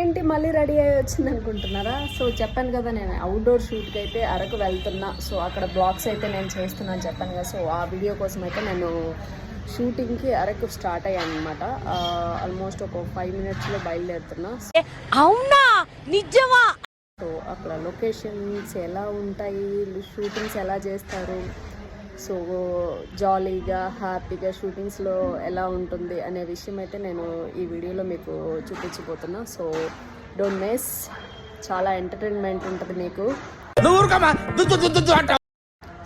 ఇదేంటి మళ్ళీ రెడీ అయ్యి వచ్చింది అనుకుంటున్నారా? సో చెప్పాను కదా, నేను అవుట్డోర్ షూట్కి అయితే అరకు వెళ్తున్నా. సో అక్కడ బ్లాగ్స్ అయితే నేను చేస్తున్నాను చెప్పాను కదా. సో ఆ వీడియో కోసం అయితే నేను షూటింగ్కి అరకు స్టార్ట్ అయ్యాను అనమాట. ఆల్మోస్ట్ ఒక 5 minutesలో బయలుదేరుతున్నా. అవునా నిజమా? సో అక్కడ లొకేషన్స్ ఎలా ఉంటాయి, షూటింగ్స్ ఎలా చేస్తారు, సో జాలీగా హ్యాపీగా షూటింగ్స్లో ఎలా ఉంటుంది అనే విషయం అయితే నేను ఈ వీడియోలో మీకు చూపించబోతున్నా. సో డోంట్ మిస్, చాలా ఎంటర్టైన్మెంట్ ఉంటుంది మీకు.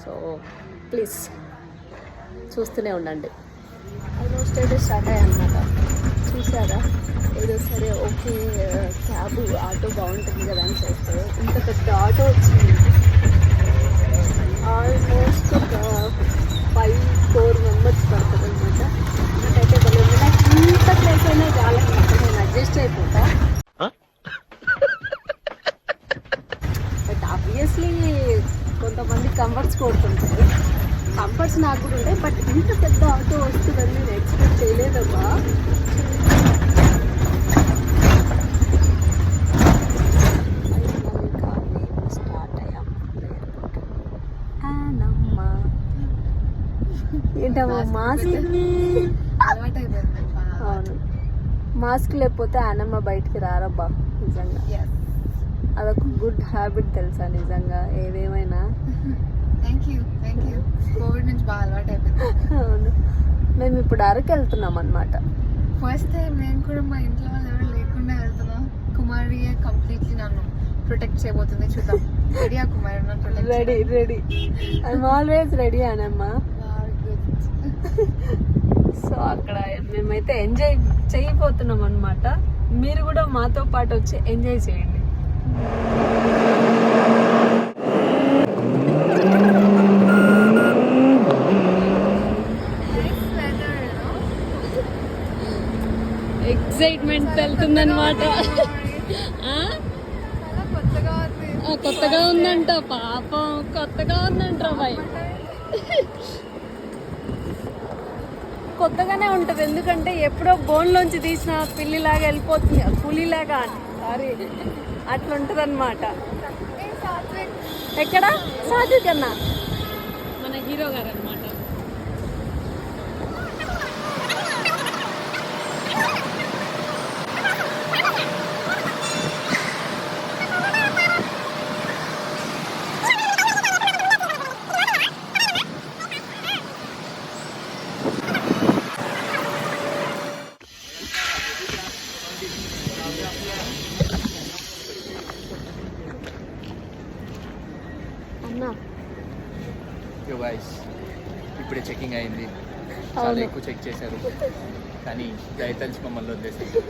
సో ప్లీజ్ చూస్తూనే ఉండండి. ఆల్మోస్ట్ అయితే స్టార్ట్ అయ్యానమాట. చూసారా, ఏదో సరే ఓకే క్యాబ్ ఆటో బాగుంటుంది కదా అని చేస్తే ఇంత పెద్ద ఆటో వచ్చింది. ఆల్మోస్ట్ ఒక 5-4 members పడుతుంది అనమాట. నాకైతే తెలియదు, నాకు ఇంత ప్లేస్ అయినా చాలన్నమాట, నేను అడ్జస్ట్ అయిపోతా. బట్ ఆబ్వియస్లీ కొంతమంది కంఫర్ట్స్ కోరుతుంటారు, కంఫర్ట్స్ నాకు కూడా ఉంటాయి. బట్ ఇంత పెద్ద ఆటో వస్తుందని నేను ఎక్స్పెక్ట్ చేయలేదమ్మా. ఏంటమ్మా మాస్క్? అవును, మాస్క్ లేకపోతే ఆనమ్మ బయటికి రారబ్బా. నిజంగా అదొక గుడ్ హ్యాబిట్ తెలుసా నిజంగా, ఏదేమైనా. అవును, మేము ఇప్పుడు అరకు వెళ్తున్నాం అనమాట. ఫస్ట్ టైం నేను కూడా మా ఇంట్లో వాళ్ళు ఎవరు లేకుండా వెళ్తున్నా. కుమారి కంప్లీట్లీ నన్ను ప్రొటెక్ట్ చేయబోతుంది, చూద్దాం. రెడీయా Kumari? Ready, I'm always ready అనమ్మా. సో అక్కడ మేమైతే ఎంజాయ్ చేయబోతున్నాం అనమాట. మీరు కూడా మాతో పాటు వచ్చి ఎంజాయ్ చేయండి. ఎక్సైట్మెంట్ వెళ్తుందన్నమాట. కొత్తగా ఉందంట, పాపం కొత్తగా ఉందంట బాయ్. కొత్తగానే ఉంటుంది, ఎందుకంటే ఎప్పుడో బోన్లోంచి తీసిన పిల్లిలాగా వెళ్ళిపోతుంది, పులిలాగా సారీ అట్లా ఉంటుంది అనమాట. ఎక్కడ సాత్విక్ అన్న మన హీరో గారు అనమాట. ఇప్పుడే చెకింగ్ అయింది, చాలా ఎక్కువ చెక్ చేశారు, కానీ దయతలిచి మమ్మల్ని వదిలేసారు.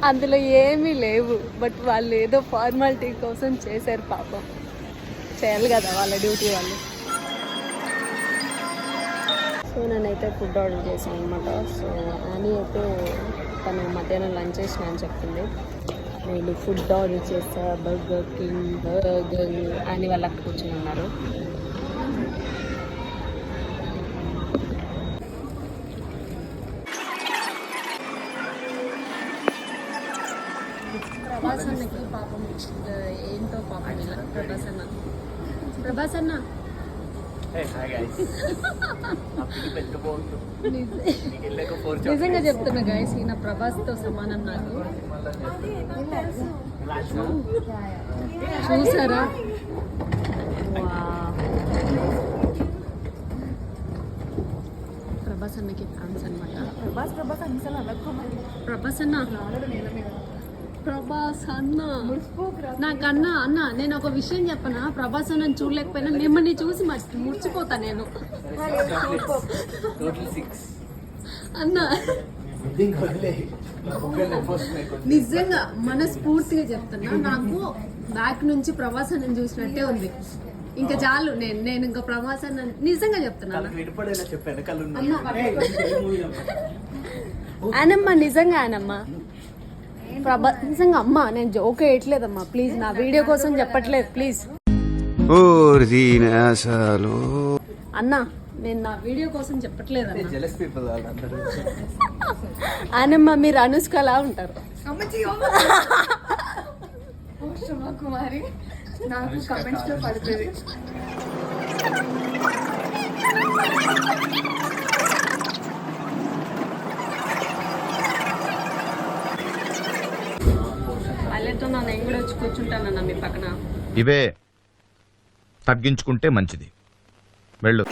అందులో ఏమీ లేవు, బట్ వాళ్ళు ఏదో ఫార్మాలిటీ కోసం చేశారు. పాపం చేయాలి కదా వాళ్ళ డ్యూటీ వాళ్ళు. సో నేనైతే ఫుడ్ ఆర్డర్ చేశాను అనమాట. సో అని అయితే తను మధ్యాహ్నం లంచ్ చేసిన అని చెప్తుంది. నేను ఫుడ్ ఆర్డర్ చేస్తా, బర్గర్ కింగ్ అని వాళ్ళు అక్కడ కూర్చొని ఉన్నారు. ప్రభాస్ అన్నకి పాపం ఏంటో పాపం ఇలా. ప్రభాస్ అన్న నిజంగా చెప్తున్నా గైస్, ఈయన ప్రభాస్తో సమానం నాకు. చూసారా, ప్రభాస్ అన్నకి ఫ్యాన్స్ అనమాట. ప్రభాస్ అన్న నాకన్నా అన్న, నేను ఒక విషయం చెప్పనా, ప్రభాస్ అన్న చూడలేకపోయినా మిమ్మల్ని చూసి ముర్చిపోతా నేను అన్న. నిజంగా మనస్ఫూర్తిగా చెప్తున్నా, నాకు బ్యాక్ నుంచి ప్రభాస్ అన్న చూసినట్టే ఉంది. ఇంకా చాలు, నేను ఇంకా ప్రభాస్ అన్న నిజంగా చెప్తున్నా. ఆనమ్మ నిజంగా, ఆనమ్మ నిజంగా అమ్మ, నేను జోక్ వేయట్లేదమ్మా, ప్లీజ్ నా వీడియో కోసం చెప్పట్లేదు ప్లీజ్ అన్నా, నేను నా వీడియో కోసం చెప్పట్లేదు ఆనమ్మ. మీరు అనుష్కలా ఉంటారు. కుమారి నాకు కమెంట్స్ లో పడుతుంది. వాళ్ళతో నేను కూడా వచ్చి కూర్చుంటానన్నా మీ పక్కన. ఇవే తగ్గించుకుంటే మంచిది. వెళ్ళు.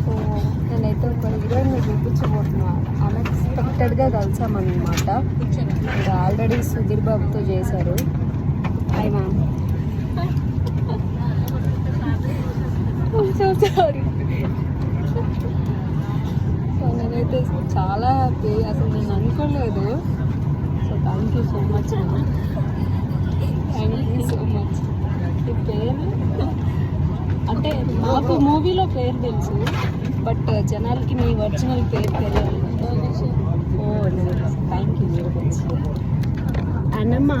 సో నేనైతే ఒక హీరోయిన్ చూపించబోతున్నా. అన్ఎక్స్పెక్టెడ్గా కలిసామన్నమాట. ఇది ఆల్రెడీ సుధీర్ బాబుతో చేశారు. Hi ma'am. సారీ. సో నేనైతే చాలా హ్యాపీ. అసలు నేను అనుకోలేదు. So thank you so much ma'am. Thank you so much. ఈ పేరు అంటే నాకు మూవీలో పేరు తెలుసు, బట్ జనాలకి మీ ఒరిజినల్ పేరు తెలియాలి. Oh thank you very much Annamma.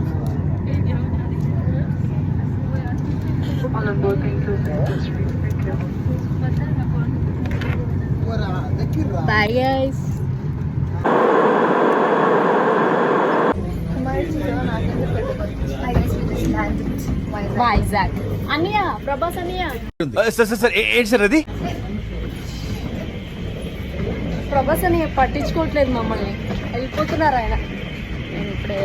Bye guys. Vizag అన్నయ్య, ప్రభాస్ అన్నయ్య. సార్ ఏంటి సార్ అది? ప్రభాస్ అని పట్టించుకోవట్లేదు మమ్మల్ని, వెళ్ళిపోతున్నారు ఆయన. నేను ఇప్పుడే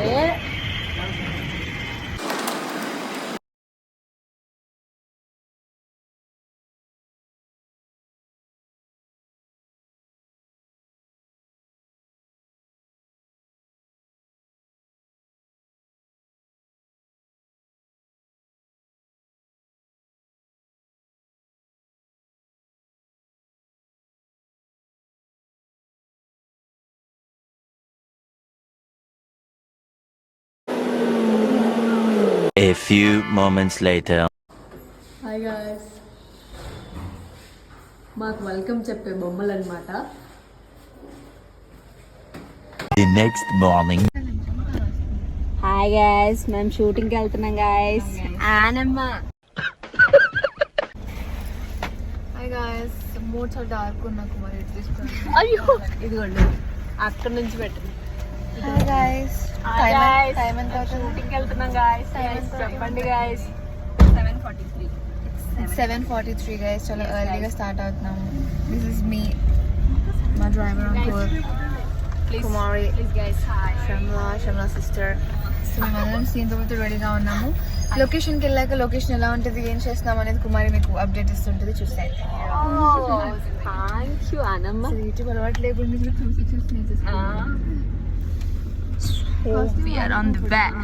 A few moments later. Hi guys. మాకు వెల్కమ్ చెప్పే బొమ్మలు అనమాట. The next morning. Hi guys, మేము షూటింగ్కి వెళ్తున్నాం గాయ్స్. ఆనమ్మ. హాయ్ గాయ్స్, మూడ్ చాలా డార్క్ ఉన్నా కుమారి తీసుకోండి. అయ్యో ఇదిగోండి అక్కడ నుంచి పెట్టండి. హాయ్ గాయ్స్, టైం ఎంత అవుతుంది? షూటింగ్కి వెళ్తున్నాం గాయ్స్. చెప్పండి గాయ్స్. 7:43. 7:43 గైస్. చాలా ఎర్లీగా స్టార్ట్ అవుతున్నాము. దిస్ ఇస్ మీ, మా డ్రైవర్ అంకుల్, కుమారి, షమ్లా సిస్టర్. సో మేమందరం సీన్ తోటి రెడీగా ఉన్నాము. లొకేషన్కి వెళ్ళాక లొకేషన్ ఎలా ఉంటుంది, ఏం చేస్తున్నాం అనేది కుమారి మీకు అప్డేట్ ఇస్తుంటుంది. చూస్తే థ్యాంక్ యూ అనమ్మ. యూట్యూబ్ అలవాటు లేకుండా చూసి We are on the back.